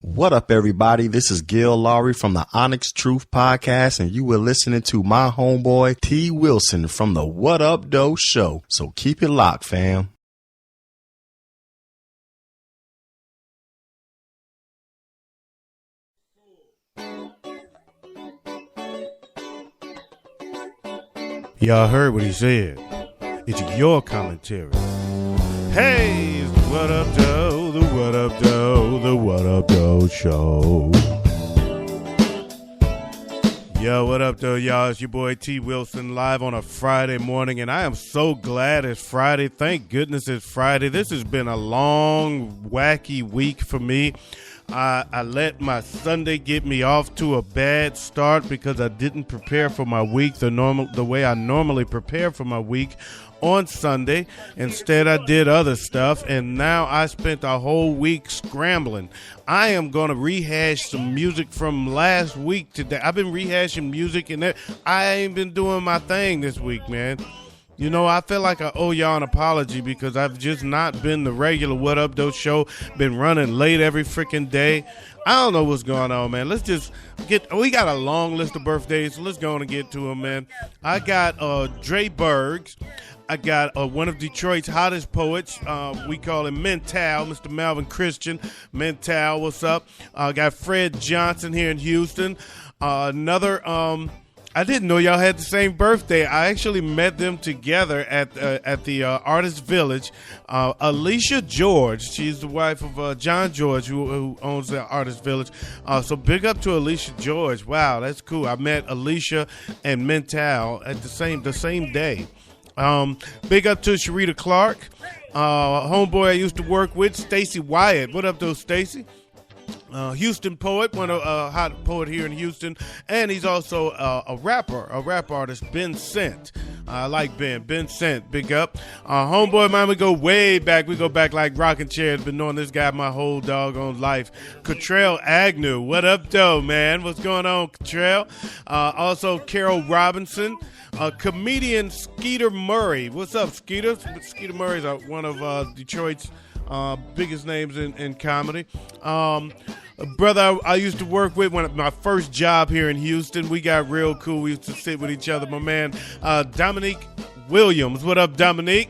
What up, everybody? This is Gil Lowry from the Onyx Truth Podcast, and you were listening to my homeboy T. Wilson from the Up Doe Show. So keep it locked, fam. Y'all heard what he said. It's your commentary. Hey, it's the What Up Doe, the What Up Doe, the What Up Doe Show. Yo, what up, though, y'all? It's your boy T. Wilson live on a Friday morning, and I am so glad it's Friday. Thank goodness it's Friday. This has been a long, wacky week for me. I let my Sunday get me off to a bad start because I didn't prepare for my week the way I normally prepare for my week on Sunday. Instead, I did other stuff, and now I spent a whole week scrambling. I am going to rehash some music from last week today. I've been rehashing music, and I ain't been doing my thing this week, man. You know, I feel like I owe y'all an apology because I've just not been the regular What Up Doe Show. Been running late every freaking day. I don't know what's going on, man. Let's just we got a long list of birthdays, so let's go on and get to them, man. I got Dre Bergs. I got one of Detroit's hottest poets. We call him Mental, Mr. Malvin Christian. Mental, what's up? I got Fred Johnson here in Houston. Another I didn't know y'all had the same birthday. I actually met them together at the Artist Village. Alicia George, she's the wife of John George, who owns the Artist Village. So big up to Alicia George. Wow, that's cool. I met Alicia and Mental at the same day. Big up to Sharita Clark, homeboy I used to work with, Stacy Wyatt. What up, though, Stacy? Houston poet, one of hot poet here in Houston, and he's also a rap artist, Ben Cent. I like Ben Cent, big up. Homeboy, man, we go way back. We go back like rocking chairs. Been knowing this guy my whole doggone life. Cottrell Agnew, what up, though, man? What's going on, Cottrell? Also, Carol Robinson. Comedian Skeeter Murray. What's up, Skeeter? Skeeter Murray is one of Detroit's biggest names in comedy. A brother I used to work with when my first job here in Houston. We got real cool. We used to sit with each other. My man, Dominique Williams. What up, Dominique?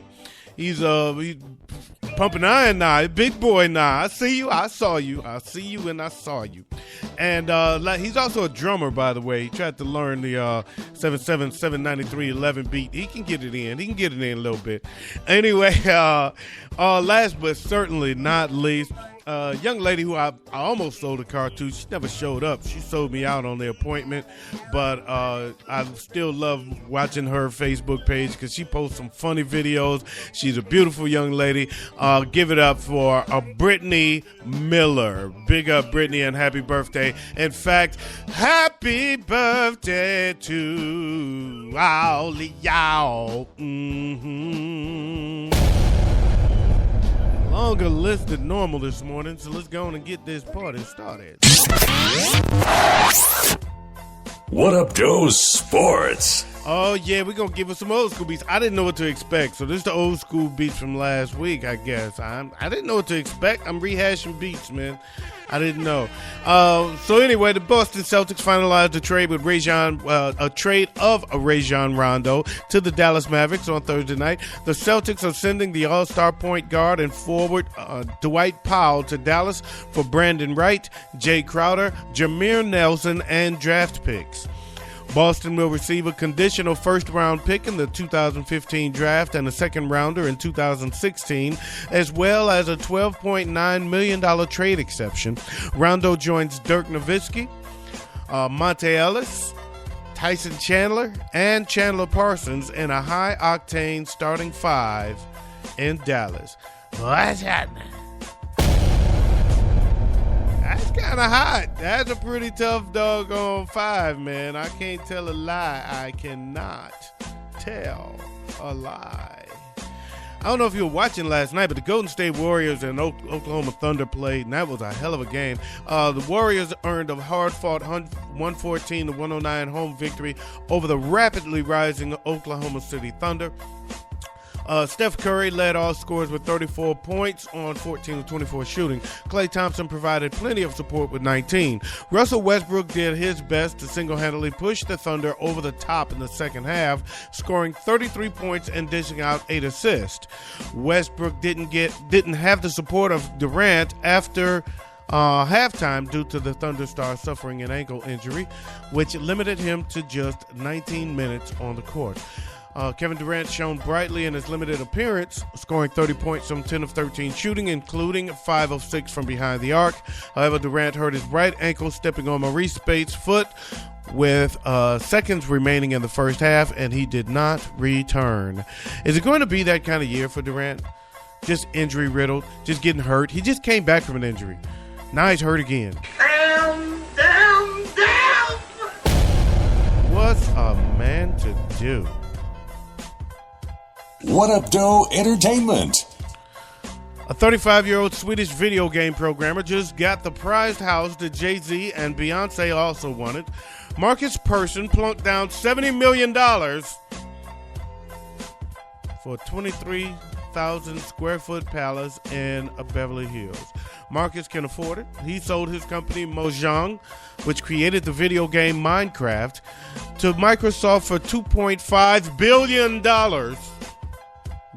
He's pumping iron now. Big boy now. I see you. I saw you. I see you and I saw you. And he's also a drummer, by the way. He tried to learn the 7/7/93/11 beat. He can get it in. He can get it in a little bit. Anyway, last but certainly not least, young lady who I almost sold a car to. She never showed up. She sold me out on the appointment, but I still love watching her Facebook page because she posts some funny videos. She's a beautiful young lady. Give it up for Brittany Miller. Big up, Brittany, and happy birthday. In fact, happy birthday to all of y'all. Longer list than normal this morning, so let's go on and get this party started. What Up Doe Sports? Oh, yeah, we're going to give us some old school beats. I didn't know what to expect, so this is the old school beats from last week, I guess. I didn't know what to expect. I'm rehashing beats, man. I didn't know. So anyway, the Boston Celtics finalized a trade with a trade of Rajon Rondo to the Dallas Mavericks on Thursday night. The Celtics are sending the all-star point guard and forward Dwight Powell to Dallas for Brandon Wright, Jay Crowder, Jameer Nelson, and draft picks. Boston will receive a conditional first-round pick in the 2015 draft and a second-rounder in 2016, as well as a $12.9 million trade exception. Rondo joins Dirk Nowitzki, Monte Ellis, Tyson Chandler, and Chandler Parsons in a high-octane starting five in Dallas. What's happening? That's kind of hot. That's a pretty tough doggone five, man. I can't tell a lie. I cannot tell a lie. I don't know if you were watching last night, but the Golden State Warriors and Oklahoma Thunder played, and that was a hell of a game. The Warriors earned a hard-fought 114-109 home victory over the rapidly rising Oklahoma City Thunder. Steph Curry led all scorers with 34 points on 14 of 24 shooting. Klay Thompson provided plenty of support with 19. Russell Westbrook did his best to single-handedly push the Thunder over the top in the second half, scoring 33 points and dishing out 8 assists. Westbrook didn't have the support of Durant after halftime due to the Thunder star suffering an ankle injury, which limited him to just 19 minutes on the court. Kevin Durant shone brightly in his limited appearance, scoring 30 points from 10 of 13 shooting, including 5 of 6 from behind the arc. However, Durant hurt his right ankle stepping on Maurice Spate's foot with seconds remaining in the first half, and he did not return. Is it going to be that kind of year for Durant? Just injury-riddled, just getting hurt. He just came back from an injury. Now he's hurt again. Down. What's a man to do? What Up Doe Entertainment? A 35-year-old Swedish video game programmer just got the prized house that Jay-Z and Beyonce also wanted. Marcus Persson plunked down $70 million for a 23,000 square foot palace in Beverly Hills. Marcus can afford it. He sold his company Mojang, which created the video game Minecraft, to Microsoft for $2.5 billion.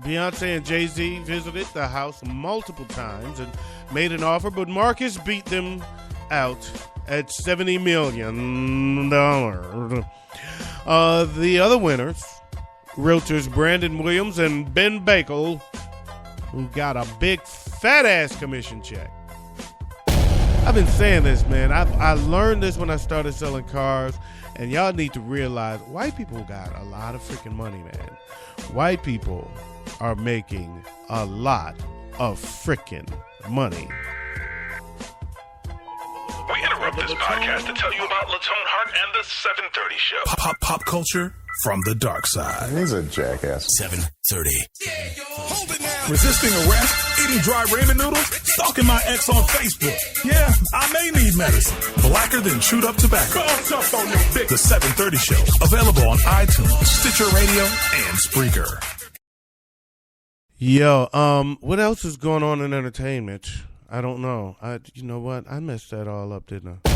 Beyonce and Jay-Z visited the house multiple times and made an offer, but Marcus beat them out at $70 million. The other winners, realtors Brandon Williams and Ben Bakel, who got a big fat-ass commission check. I've been saying this, man. I learned this when I started selling cars, and y'all need to realize white people got a lot of freaking money, man. White people are making a lot of freaking money. We interrupt this podcast to tell you about Latone Heart and the 730 Show. Pop culture from the dark side. He's a jackass. 730. Resisting arrest, eating dry ramen noodles, stalking my ex on Facebook. Yeah, I may need medicine. Blacker than chewed up tobacco. The 730 Show. Available on iTunes, Stitcher Radio, and Spreaker. Yo, what else is going on in entertainment? I don't know. You know what? I messed that all up, didn't I?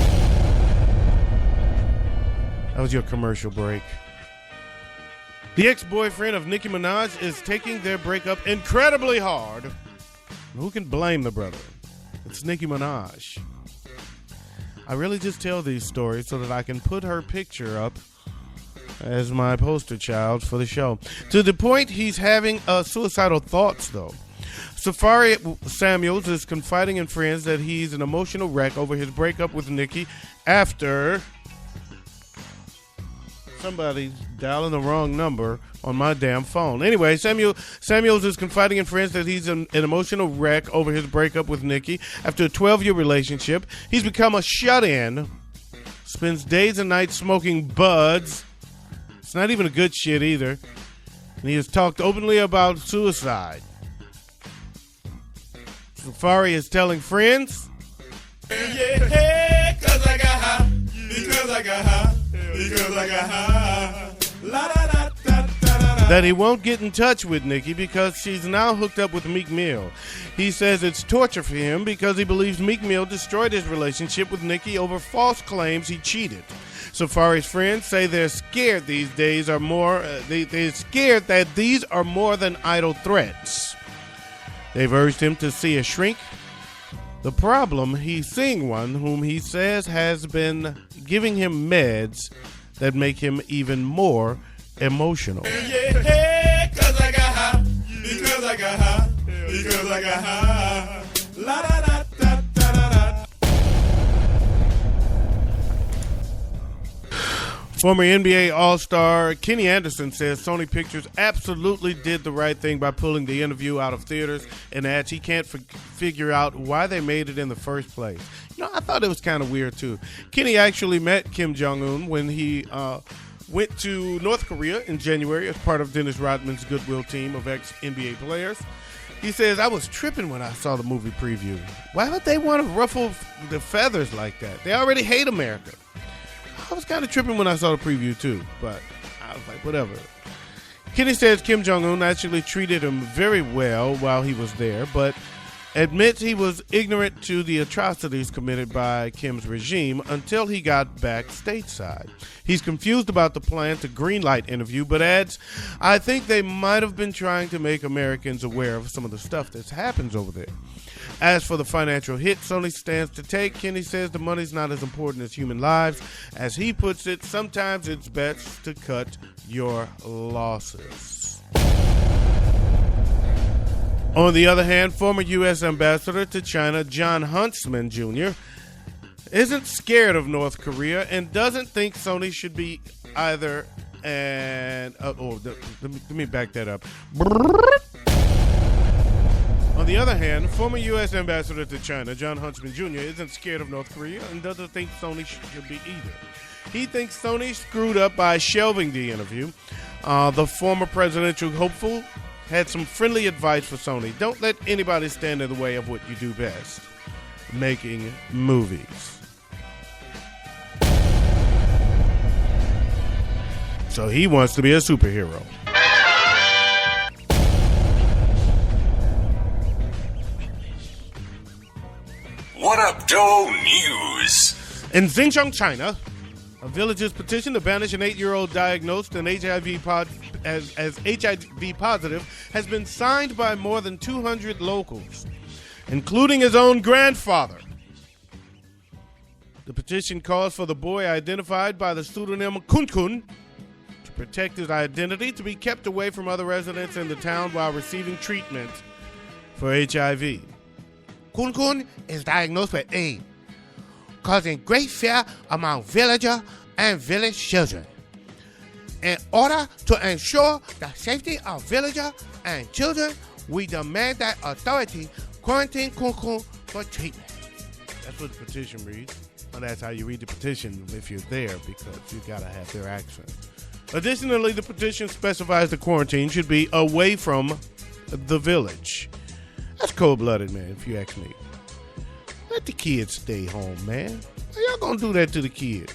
That was your commercial break. The ex-boyfriend of Nicki Minaj is taking their breakup incredibly hard. Who can blame the brother? It's Nicki Minaj. I really just tell these stories so that I can put her picture up as my poster child for the show. To the point he's having suicidal thoughts, though. Safari Samuels is confiding in friends that he's an emotional wreck over his breakup with Nikki after somebody's dialing the wrong number on my damn phone. Anyway, Samuels is confiding in friends that he's an emotional wreck over his breakup with Nikki after a 12-year relationship. He's become a shut-in, spends days and nights smoking buds. It's not even a good shit either. And he has talked openly about suicide. Safari is telling friends, Yeah, cause I got high, because I got high, because I got high. La da da da da da. that he won't get in touch with Nikki because she's now hooked up with Meek Mill. He says it's torture for him because he believes Meek Mill destroyed his relationship with Nikki over false claims he cheated. Safari's friends say they're scared these days are more. They're scared that these are more than idle threats. They've urged him to see a shrink. The problem, he's seeing one whom he says has been giving him meds that make him even more emotional. Yeah, cause I got high, because I got high, because I got high. La da da da da da da. Former NBA All-Star Kenny Anderson says Sony Pictures absolutely did the right thing by pulling the interview out of theaters and adds he can't figure out why they made it in the first place. You know, I thought it was kind of weird, too. Kenny actually met Kim Jong-un when he went to North Korea in January as part of Dennis Rodman's Goodwill team of ex-NBA players. He says, I was tripping when I saw the movie preview. Why would they want to ruffle the feathers like that? They already hate America. I was kind of tripping when I saw the preview, too, but I was like, whatever. Kenny says Kim Jong-un actually treated him very well while he was there, but admits he was ignorant to the atrocities committed by Kim's regime until he got back stateside. He's confused about the plan to greenlight interview, but adds, I think they might have been trying to make Americans aware of some of the stuff that happens over there. As for the financial hit Sony stands to take, Kenny says the money's not as important as human lives. As he puts it, sometimes it's best to cut your losses. On the other hand, former U.S. Ambassador to China, John Huntsman Jr., isn't scared of North Korea and doesn't think Sony should be either. And let me back that up. On the other hand, former U.S. Ambassador to China, John Huntsman Jr., isn't scared of North Korea and doesn't think Sony should be either. He thinks Sony screwed up by shelving the interview. The former presidential hopeful had some friendly advice for Sony. Don't let anybody stand in the way of what you do best, making movies. So he wants to be a superhero. What Up Doe News? In Xinjiang, China, a village's petition to banish an 8-year-old diagnosed as HIV positive has been signed by more than 200 locals, including his own grandfather. The petition calls for the boy identified by the pseudonym Kun Kun to protect his identity to be kept away from other residents in the town while receiving treatment for HIV. Kun Kun is diagnosed with AIDS, causing great fear among villagers and village children. In order to ensure the safety of villagers and children, we demand that authorities quarantine Kun Kun for treatment. That's what the petition reads. And that's how you read the petition if you're there, because you gotta have their accent. Additionally, the petition specifies the quarantine should be away from the village. That's cold-blooded, man, if you ask me. Let the kids stay home, man. How y'all gonna do that to the kids?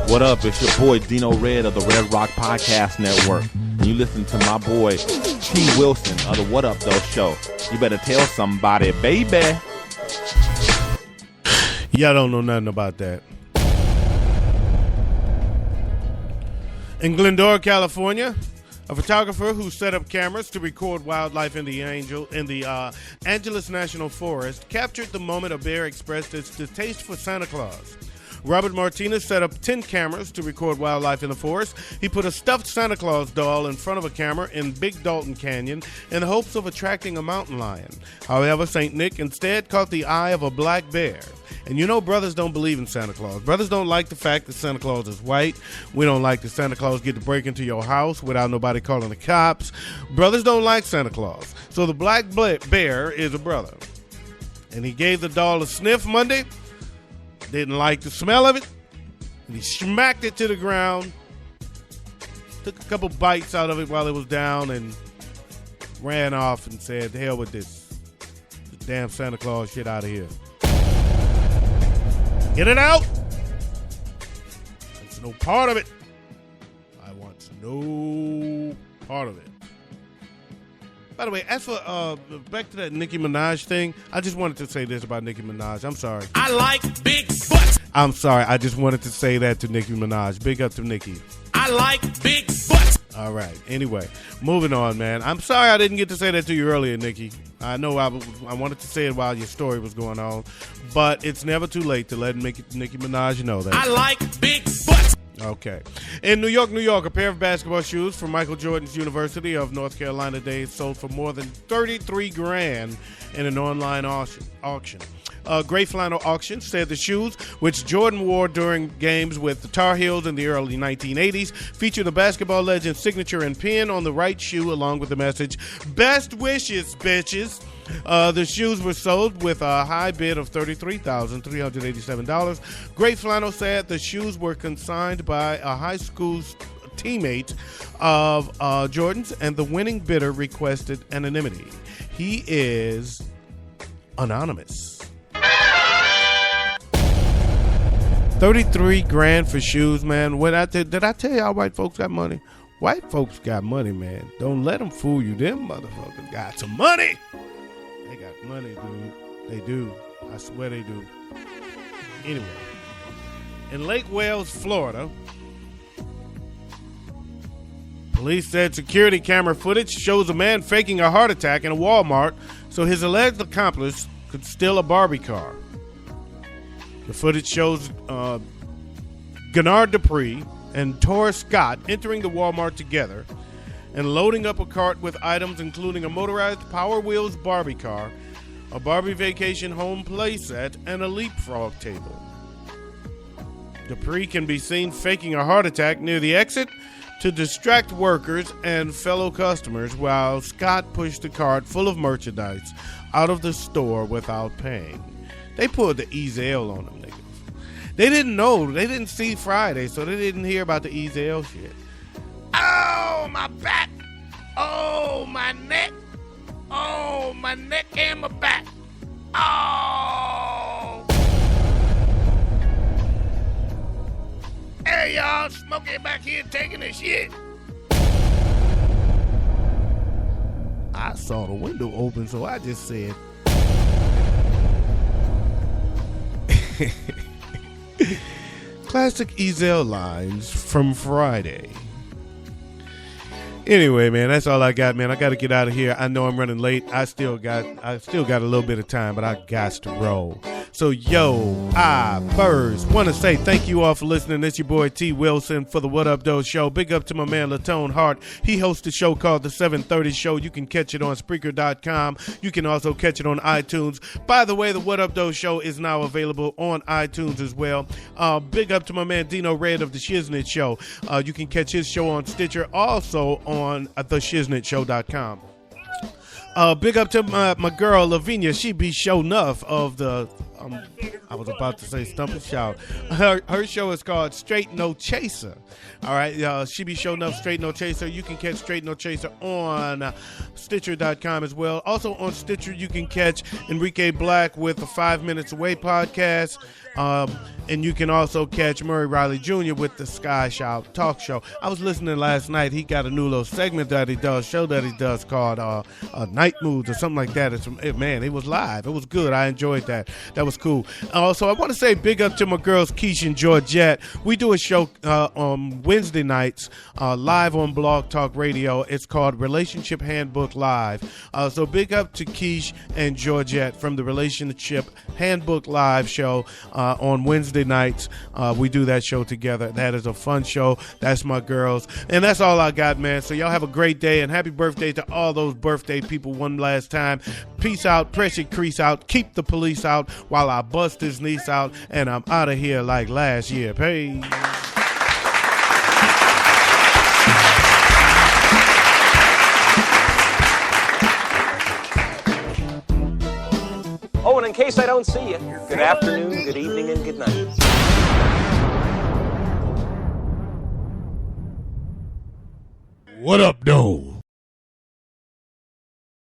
What up? It's your boy Dino Red of the Red Rock Podcast Network. And you listen to my boy T. Wilson of the What Up Doe Show. You better tell somebody, baby. Y'all don't know nothing about that. In Glendora, California, a photographer who set up cameras to record wildlife in the Angeles National Forest captured the moment a bear expressed its distaste for Santa Claus. Robert Martinez set up 10 cameras to record wildlife in the forest. He put a stuffed Santa Claus doll in front of a camera in Big Dalton Canyon in the hopes of attracting a mountain lion. However, St. Nick instead caught the eye of a black bear. And you know brothers don't believe in Santa Claus. Brothers don't like the fact that Santa Claus is white. We don't like that Santa Claus get to break into your house without nobody calling the cops. Brothers don't like Santa Claus. So the black bear is a brother. And he gave the doll a sniff Monday. Didn't like the smell of it. And he smacked it to the ground. Took a couple bites out of it while it was down and ran off and said, "The hell with this. The damn Santa Claus shit out of here. Get it out. That's no part of it. I want no part of it." By the way, as for back to that Nicki Minaj thing, I just wanted to say this about Nicki Minaj. I'm sorry. I like big butts. I'm sorry. I just wanted to say that to Nicki Minaj. Big up to Nicki. I like big butts. All right. Anyway, moving on, man. I'm sorry I didn't get to say that to you earlier, Nikki. I know I wanted to say it while your story was going on, but it's never too late to let Nicki Minaj know that. I like big butts. Okay. In New York, a pair of basketball shoes from Michael Jordan's University of North Carolina days sold for more than $33,000 in an online auction. Gray Flannel Auction said the shoes, which Jordan wore during games with the Tar Heels in the early 1980s, featured a basketball legend's signature and pin on the right shoe, along with the message, "Best wishes, bitches." The shoes were sold with a high bid of $33,387. Gray Flannel said the shoes were consigned by a high school teammate of Jordan's, and the winning bidder requested anonymity. He is anonymous. $33,000 for shoes, man. Did I tell y'all white folks got money? White folks got money, man. Don't let them fool you. Them motherfuckers got some money. They got money, dude. They do. I swear they do. Anyway, in Lake Wales, Florida, police said security camera footage shows a man faking a heart attack in a Walmart so his alleged accomplice could steal a Barbie car. The footage shows Gennard Dupree and Tor Scott entering the Walmart together and loading up a cart with items including a motorized Power Wheels Barbie car, a Barbie Vacation home playset, and a leapfrog table. Dupree can be seen faking a heart attack near the exit to distract workers and fellow customers while Scott pushed the cart full of merchandise out of the store without paying. They pulled the easy L on them niggas. They didn't know. They didn't see Friday, so they didn't hear about the easy L shit. Oh, my back. Oh, my neck. Oh, my neck and my back. Oh. Hey, y'all. Smokey back here taking a shit. I saw the window open, so I just said... Classic Ezel lines from Friday. Anyway, man, that's all I got, man. I got to get out of here. I know I'm running late. I still got a little bit of time, but I got to roll. So, I first want to say thank you all for listening. It's your boy T. Wilson for the What Up Doe Show. Big up to my man Latone Heart. He hosts a show called The 730 Show. You can catch it on Spreaker.com. You can also catch it on iTunes. By the way, the What Up Doe Show is now available on iTunes as well. Big up to my man Dino Red of the Shiznit Show. You can catch his show on Stitcher, also on theshiznitshow.com. Big up to my girl Lavinia. She be show enough of the I was about to say Stomp and Shout. Her show is called Straight No Chaser. All right, she be showing up Straight No Chaser. You can catch Straight No Chaser on Stitcher.com as well. Also on Stitcher, you can catch Enrique Black with the 5 Minutes Away podcast. And you can also catch Murray Riley Jr. with the Sky Shout Talk Show. I was listening last night. He got a new little segment that he does, show that he does called Night Moods or something like that. Man, it was live. It was good. I enjoyed that. That was cool. Also, I want to say big up to my girls, Keish and Georgette. We do a show on Wednesday nights live on Blog Talk Radio. It's called Relationship Handbook Live. So big up to Keish and Georgette from the Relationship Handbook Live show on Wednesday nights. We do that show together. That is a fun show. That's my girls. And that's all I got, man. So y'all have a great day, and happy birthday to all those birthday people one last time. Peace out, pressure crease out, keep the police out while I bust his niece out, and I'm out of here like last year. Peace. Oh, and in case I don't see you, good afternoon, good evening, and good night. What up, though?